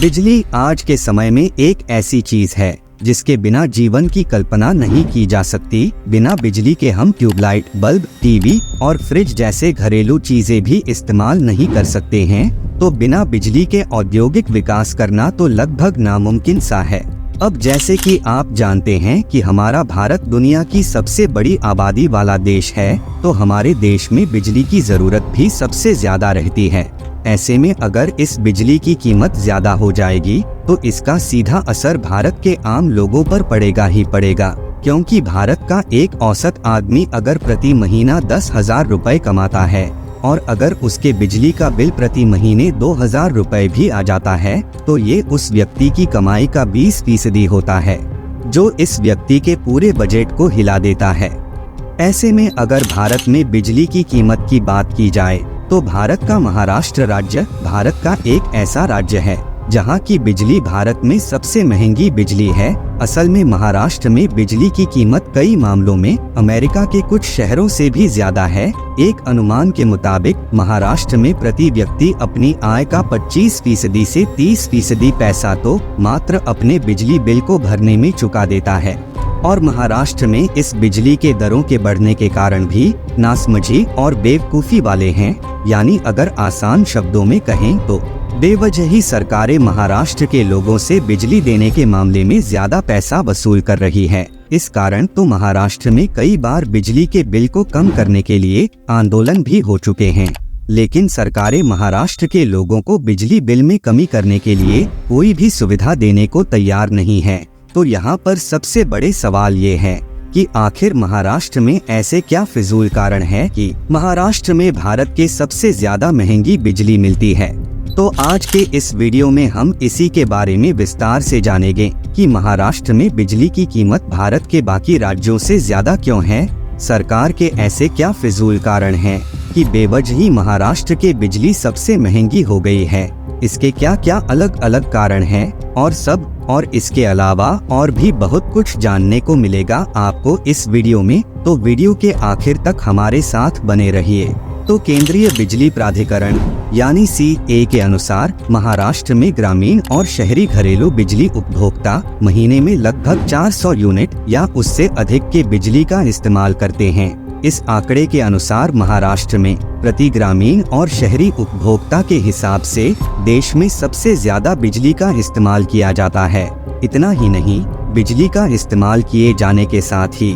बिजली आज के समय में एक ऐसी चीज है जिसके बिना जीवन की कल्पना नहीं की जा सकती। बिना बिजली के हम ट्यूबलाइट, बल्ब, टीवी और फ्रिज जैसे घरेलू चीजें भी इस्तेमाल नहीं कर सकते हैं। तो बिना बिजली के औद्योगिक विकास करना तो लगभग नामुमकिन सा है। अब जैसे कि आप जानते हैं कि हमारा भारत दुनिया की सबसे बड़ी आबादी वाला देश है, तो हमारे देश में बिजली की जरूरत भी सबसे ज्यादा रहती है। ऐसे में अगर इस बिजली की कीमत ज्यादा हो जाएगी तो इसका सीधा असर भारत के आम लोगों पर पड़ेगा ही पड़ेगा, क्योंकि भारत का एक औसत आदमी अगर प्रति महीना 10,000 रुपए कमाता है और अगर उसके बिजली का बिल प्रति महीने 2,000 रुपए भी आ जाता है तो ये उस व्यक्ति की कमाई का 20% होता है, जो इस व्यक्ति के पूरे बजट को हिला देता है। ऐसे में अगर भारत में बिजली की कीमत की बात की जाए तो भारत का महाराष्ट्र राज्य भारत का एक ऐसा राज्य है जहां की बिजली भारत में सबसे महंगी बिजली है। असल में महाराष्ट्र में बिजली की कीमत कई मामलों में अमेरिका के कुछ शहरों से भी ज्यादा है। एक अनुमान के मुताबिक महाराष्ट्र में प्रति व्यक्ति अपनी आय का 25% से 30% पैसा तो मात्र अपने बिजली बिल को भरने में चुका देता है। और महाराष्ट्र में इस बिजली के दरों के बढ़ने के कारण भी नासमझी और बेवकूफ़ी वाले हैं। यानी अगर आसान शब्दों में कहें तो बेवजह ही सरकारें महाराष्ट्र के लोगों से बिजली देने के मामले में ज्यादा पैसा वसूल कर रही है। इस कारण तो महाराष्ट्र में कई बार बिजली के बिल को कम करने के लिए आंदोलन भी हो चुके हैं, लेकिन सरकारें महाराष्ट्र के लोगों को बिजली बिल में कमी करने के लिए कोई भी सुविधा देने को तैयार नहीं है। तो यहाँ पर सबसे बड़े सवाल ये है कि आखिर महाराष्ट्र में ऐसे क्या फिजूल कारण है कि महाराष्ट्र में भारत के सबसे ज्यादा महंगी बिजली मिलती है। तो आज के इस वीडियो में हम इसी के बारे में विस्तार से जानेंगे कि महाराष्ट्र में बिजली की कीमत भारत के बाकी राज्यों से ज्यादा क्यों है, सरकार के ऐसे क्या फिजूल कारण हैं कि बेवजह ही महाराष्ट्र के बिजली सबसे महंगी हो गई है, इसके क्या क्या अलग अलग कारण हैं और इसके अलावा और भी बहुत कुछ जानने को मिलेगा आपको इस वीडियो में। तो वीडियो के आखिर तक हमारे साथ बने रहिए। तो केंद्रीय बिजली प्राधिकरण यानी CEA के अनुसार महाराष्ट्र में ग्रामीण और शहरी घरेलू बिजली उपभोक्ता महीने में लगभग 400 यूनिट या उससे अधिक के बिजली का इस्तेमाल करते हैं। इस आंकड़े के अनुसार महाराष्ट्र में प्रति ग्रामीण और शहरी उपभोक्ता के हिसाब से देश में सबसे ज्यादा बिजली का इस्तेमाल किया जाता है। इतना ही नहीं, बिजली का इस्तेमाल किए जाने के साथ ही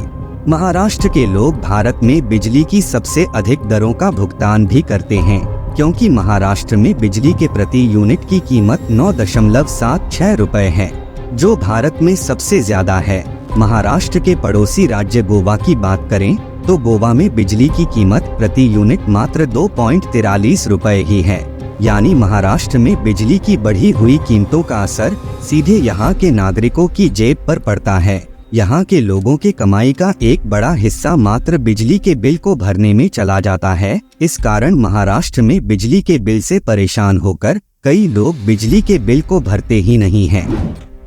महाराष्ट्र के लोग भारत में बिजली की सबसे अधिक दरों का भुगतान भी करते हैं, क्योंकि महाराष्ट्र में बिजली के प्रति यूनिट की कीमत 9.76 रुपए है, जो भारत में सबसे ज्यादा है। महाराष्ट्र के पड़ोसी राज्य गोवा की बात करें तो गोवा में बिजली की कीमत प्रति यूनिट मात्र 2.43 रुपए ही है। यानी महाराष्ट्र में बिजली की बढ़ी हुई कीमतों का असर सीधे यहाँ के नागरिकों की जेब पर पड़ता है। यहाँ के लोगों के कमाई का एक बड़ा हिस्सा मात्र बिजली के बिल को भरने में चला जाता है। इस कारण महाराष्ट्र में बिजली के बिल से परेशान होकर कई लोग बिजली के बिल को भरते ही नहीं हैं,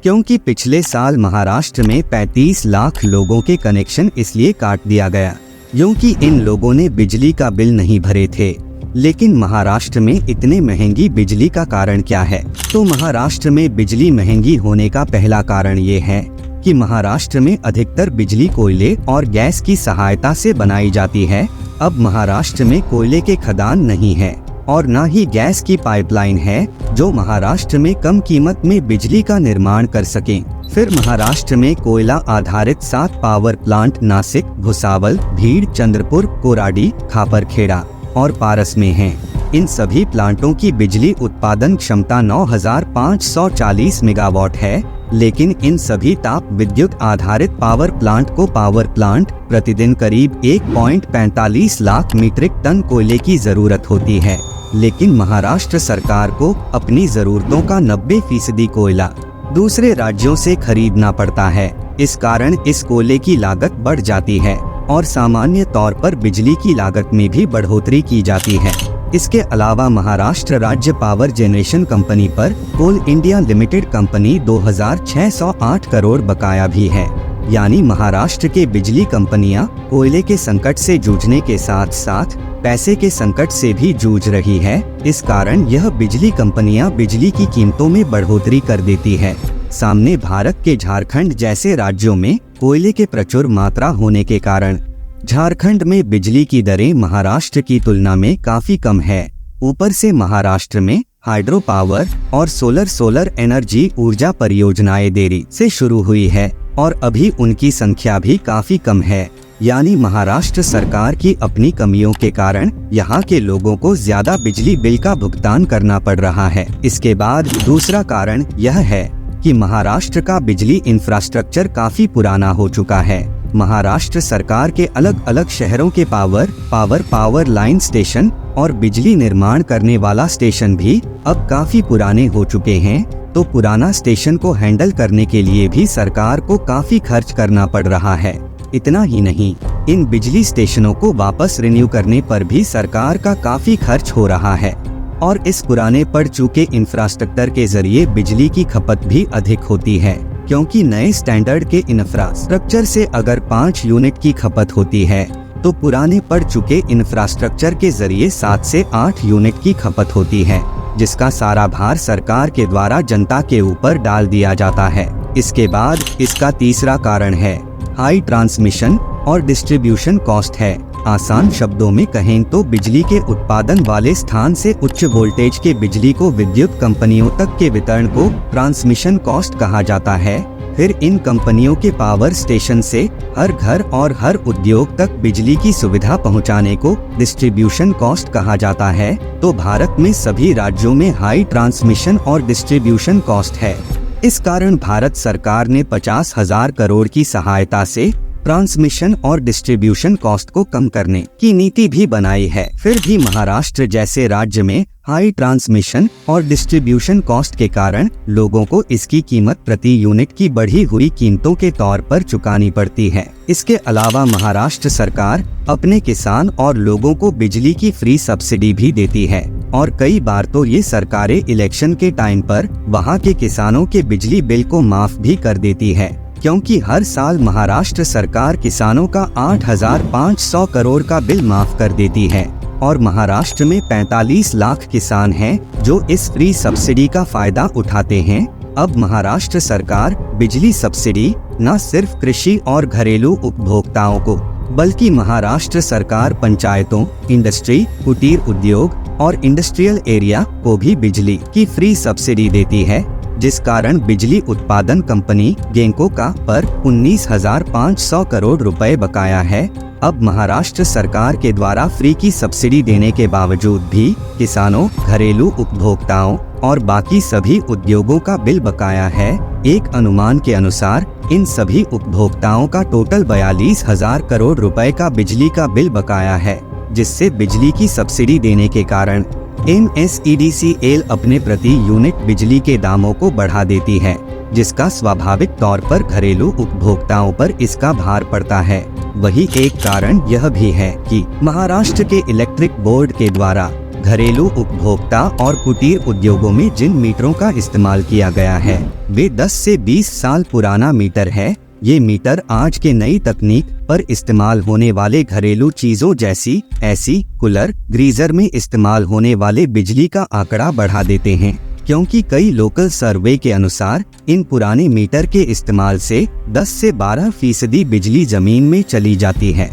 क्योंकि पिछले साल महाराष्ट्र में 35 लाख लोगों के कनेक्शन इसलिए काट दिया गया क्योंकि इन लोगों ने बिजली का बिल नहीं भरे थे। लेकिन महाराष्ट्र में इतने महंगी बिजली का कारण क्या है? तो महाराष्ट्र में बिजली महंगी होने का पहला कारण ये है कि महाराष्ट्र में अधिकतर बिजली कोयले और गैस की सहायता से बनाई जाती है। अब महाराष्ट्र में कोयले के खदान नहीं है और न ही गैस की पाइपलाइन है जो महाराष्ट्र में कम कीमत में बिजली का निर्माण कर सकें। फिर महाराष्ट्र में कोयला आधारित 7 पावर प्लांट नासिक, भुसावल, भीड़, चंद्रपुर, कोराडी, खापरखेड़ा और पारस में हैं। इन सभी प्लांटों की बिजली उत्पादन क्षमता 9,540 मेगावाट है, लेकिन इन सभी ताप विद्युत आधारित पावर प्लांट को पावर प्लांट प्रतिदिन करीब 1.45 लाख मीट्रिक टन कोयले की जरूरत होती है। लेकिन महाराष्ट्र सरकार को अपनी जरूरतों का 90% कोयला दूसरे राज्यों से खरीदना पड़ता है। इस कारण इस कोयले की लागत बढ़ जाती है और सामान्य तौर पर बिजली की लागत में भी बढ़ोतरी की जाती है। इसके अलावा महाराष्ट्र राज्य पावर जनरेशन कंपनी पर कोल इंडिया लिमिटेड कंपनी 2,608 करोड़ बकाया भी है। यानी महाराष्ट्र के बिजली कंपनियां कोयले के संकट से जूझने के साथ साथ पैसे के संकट से भी जूझ रही है। इस कारण यह बिजली कंपनियां बिजली की कीमतों में बढ़ोतरी कर देती है। सामने भारत के झारखंड जैसे राज्यों में कोयले के प्रचुर मात्रा होने के कारण झारखंड में बिजली की दरें महाराष्ट्र की तुलना में काफी कम है। ऊपर से महाराष्ट्र में हाइड्रो पावर और सोलर एनर्जी ऊर्जा परियोजनाएं देरी से शुरू हुई है और अभी उनकी संख्या भी काफी कम है। यानी महाराष्ट्र सरकार की अपनी कमियों के कारण यहाँ के लोगों को ज्यादा बिजली बिल का भुगतान करना पड़ रहा है। इसके बाद दूसरा कारण यह है कि महाराष्ट्र का बिजली इंफ्रास्ट्रक्चर काफी पुराना हो चुका है। महाराष्ट्र सरकार के अलग अलग शहरों के पावर लाइन स्टेशन और बिजली निर्माण करने वाला स्टेशन भी अब काफी पुराने हो चुके हैं, तो पुराना स्टेशन को हैंडल करने के लिए भी सरकार को काफी खर्च करना पड़ रहा है। इतना ही नहीं, इन बिजली स्टेशनों को वापस रिन्यू करने पर भी सरकार का काफी खर्च हो रहा है और इस पुराने पड़ चुके इंफ्रास्ट्रक्चर के जरिए बिजली की खपत भी अधिक होती है, क्योंकि नए स्टैंडर्ड के इंफ्रास्ट्रक्चर से अगर 5 यूनिट की खपत होती है तो पुराने पड़ चुके इंफ्रास्ट्रक्चर के जरिए 7 से 8 यूनिट की खपत होती है, जिसका सारा भार सरकार के द्वारा जनता के ऊपर डाल दिया जाता है। इसके बाद इसका तीसरा कारण है हाई ट्रांसमिशन और डिस्ट्रीब्यूशन कॉस्ट है। आसान शब्दों में कहें तो बिजली के उत्पादन वाले स्थान से उच्च वोल्टेज के बिजली को विद्युत कंपनियों तक के वितरण को ट्रांसमिशन कॉस्ट कहा जाता है। फिर इन कंपनियों के पावर स्टेशन से हर घर और हर उद्योग तक बिजली की सुविधा पहुंचाने को डिस्ट्रीब्यूशन कॉस्ट कहा जाता है। तो भारत में सभी राज्यों में हाई ट्रांसमिशन और डिस्ट्रीब्यूशन कॉस्ट है। इस कारण भारत सरकार ने 50,000 करोड़ की सहायता से ट्रांसमिशन और डिस्ट्रीब्यूशन कॉस्ट को कम करने की नीति भी बनाई है। फिर भी महाराष्ट्र जैसे राज्य में हाई ट्रांसमिशन और डिस्ट्रीब्यूशन कॉस्ट के कारण लोगों को इसकी कीमत प्रति यूनिट की बढ़ी हुई कीमतों के तौर पर चुकानी पड़ती है। इसके अलावा महाराष्ट्र सरकार अपने किसान और लोगों को बिजली की फ्री सब्सिडी भी देती है और कई बार तो ये सरकारें इलेक्शन के टाइम पर वहाँ के किसानों के बिजली बिल को माफ भी कर देती है, क्योंकि हर साल महाराष्ट्र सरकार किसानों का 8,500 करोड़ का बिल माफ कर देती है और महाराष्ट्र में 45 लाख किसान हैं जो इस फ्री सब्सिडी का फायदा उठाते हैं। अब महाराष्ट्र सरकार बिजली सब्सिडी न सिर्फ कृषि और घरेलू उपभोक्ताओं को बल्कि महाराष्ट्र सरकार पंचायतों, इंडस्ट्री, कुटीर उद्योग और इंडस्ट्रियल एरिया को भी बिजली की फ्री सब्सिडी देती है, जिस कारण बिजली उत्पादन कंपनी गेंको का पर 19,500 करोड़ रुपए बकाया है। अब महाराष्ट्र सरकार के द्वारा फ्री की सब्सिडी देने के बावजूद भी किसानों, घरेलू उपभोक्ताओं और बाकी सभी उद्योगों का बिल बकाया है। एक अनुमान के अनुसार इन सभी उपभोक्ताओं का टोटल 42,000 करोड़ रुपए का बिजली का बिल बकाया है, जिससे बिजली की सब्सिडी देने के कारण NSEDCL अपने प्रति यूनिट बिजली के दामों को बढ़ा देती है, जिसका स्वाभाविक तौर पर घरेलू उपभोक्ताओं पर इसका भार पड़ता है। वही एक कारण यह भी है कि महाराष्ट्र के इलेक्ट्रिक बोर्ड के द्वारा घरेलू उपभोक्ता और कुटीर उद्योगों में जिन मीटरों का इस्तेमाल किया गया है वे 10 से 20 साल पुराना मीटर है। ये मीटर आज के नई तकनीक पर इस्तेमाल होने वाले घरेलू चीजों जैसी एसी, कूलर, गीजर में इस्तेमाल होने वाले बिजली का आंकड़ा बढ़ा देते हैं, क्योंकि कई लोकल सर्वे के अनुसार इन पुराने मीटर के इस्तेमाल से 10 से 12% बिजली जमीन में चली जाती है,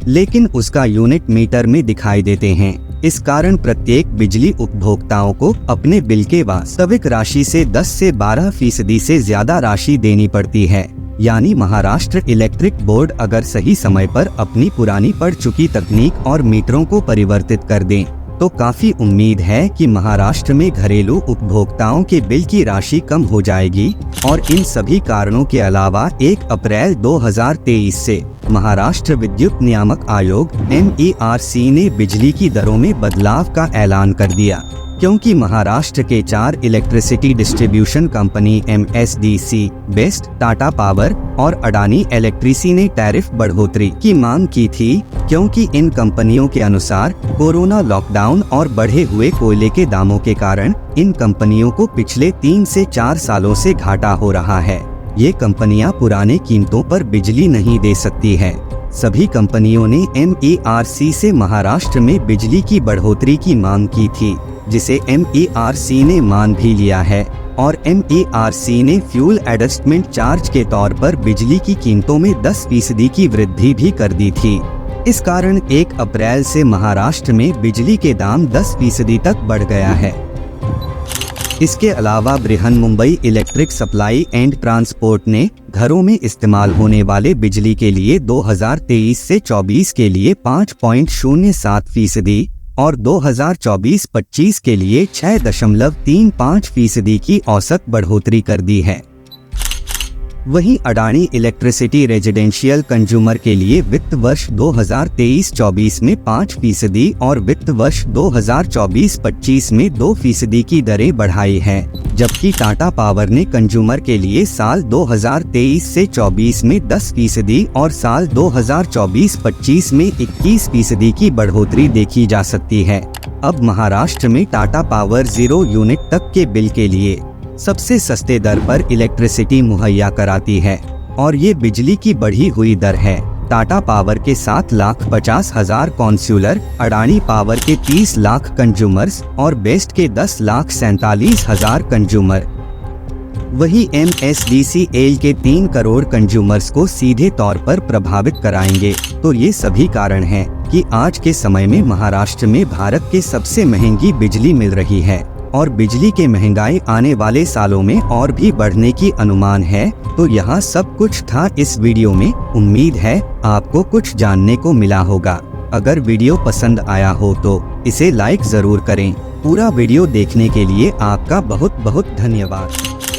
लेकिन उसका यूनिट मीटर में दिखाई देते हैं। इस कारण प्रत्येक बिजली उपभोक्ताओं को अपने बिल के वास्तविक राशि से 10 से 12% से ज्यादा राशि देनी पड़ती है। यानी महाराष्ट्र इलेक्ट्रिक बोर्ड अगर सही समय पर अपनी पुरानी पड़ चुकी तकनीक और मीटरों को परिवर्तित कर दें तो काफी उम्मीद है कि महाराष्ट्र में घरेलू उपभोक्ताओं के बिल की राशि कम हो जाएगी। और इन सभी कारणों के अलावा 1 अप्रैल 2023 से महाराष्ट्र विद्युत नियामक आयोग MERC ने बिजली की दरों में बदलाव का ऐलान कर दिया, क्योंकि महाराष्ट्र के 4 electricity distribution company MSDC, best, Tata power और अडानी इलेक्ट्रिसिटी ने टैरिफ बढ़ोतरी की मांग की थी, क्योंकि इन कंपनियों के अनुसार कोरोना लॉकडाउन और बढ़े हुए कोयले के दामों के कारण इन कंपनियों को पिछले 3 से 4 सालों से घाटा हो रहा है। ये कंपनियां पुराने कीमतों पर बिजली नहीं दे सकती है। सभी कंपनियों ने MERC से महाराष्ट्र में बिजली की बढ़ोतरी की मांग की थी, जिसे MERC ने मान भी लिया है और MERC ने फ्यूल एडजस्टमेंट चार्ज के तौर पर बिजली की कीमतों में 10% की वृद्धि भी कर दी थी। इस कारण 1 अप्रैल से महाराष्ट्र में बिजली के दाम 10% तक बढ़ गया है। इसके अलावा Brihanmumbai electric supply and transport ने घरों में इस्तेमाल होने वाले बिजली के लिए 2023 से 24 के लिए 5.07% और 2024-25 के लिए 6.35% की औसत बढ़ोतरी कर दी है। वहीं अडानी इलेक्ट्रिसिटी रेजिडेंशियल कंज्यूमर के लिए वित्त वर्ष 2023-24 में 5% और वित्त वर्ष 2024-25 में 2% की दरें बढ़ाई है, जबकि टाटा पावर ने कंज्यूमर के लिए साल 2023 से 24 में 10% और साल 2024-25 में 21% की बढ़ोतरी देखी जा सकती है। अब महाराष्ट्र में टाटा पावर 0 यूनिट तक के बिल के लिए सबसे सस्ते दर पर इलेक्ट्रिसिटी मुहैया कराती है और ये बिजली की बढ़ी हुई दर है। टाटा पावर के 7,50,000 कॉन्स्यूलर, अडानी पावर के 30 लाख कंज्यूमर्स और बेस्ट के 10,47,000 कंज्यूमर। वही MSDCL के 3 करोड़ कंज्यूमर्स को सीधे तौर पर प्रभावित कराएंगे। तो ये सभी कारण हैं कि आज के समय में महाराष्ट्र में भारत के सबसे महंगी बिजली मिल रही है और बिजली के महंगाई आने वाले सालों में और भी बढ़ने की अनुमान है। तो यहाँ सब कुछ था इस वीडियो में। उम्मीद है आपको कुछ जानने को मिला होगा। अगर वीडियो पसंद आया हो तो इसे लाइक जरूर करें। पूरा वीडियो देखने के लिए आपका बहुत बहुत धन्यवाद।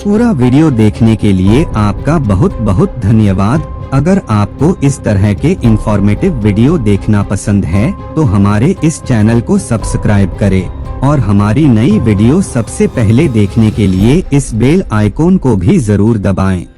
पूरा वीडियो देखने के लिए आपका बहुत बहुत धन्यवाद। अगर आपको इस तरह के इंफॉर्मेटिव वीडियो देखना पसंद है तो हमारे इस चैनल को सब्सक्राइब करें और हमारी नई वीडियो सबसे पहले देखने के लिए इस बेल आइकॉन को भी जरूर दबाएं।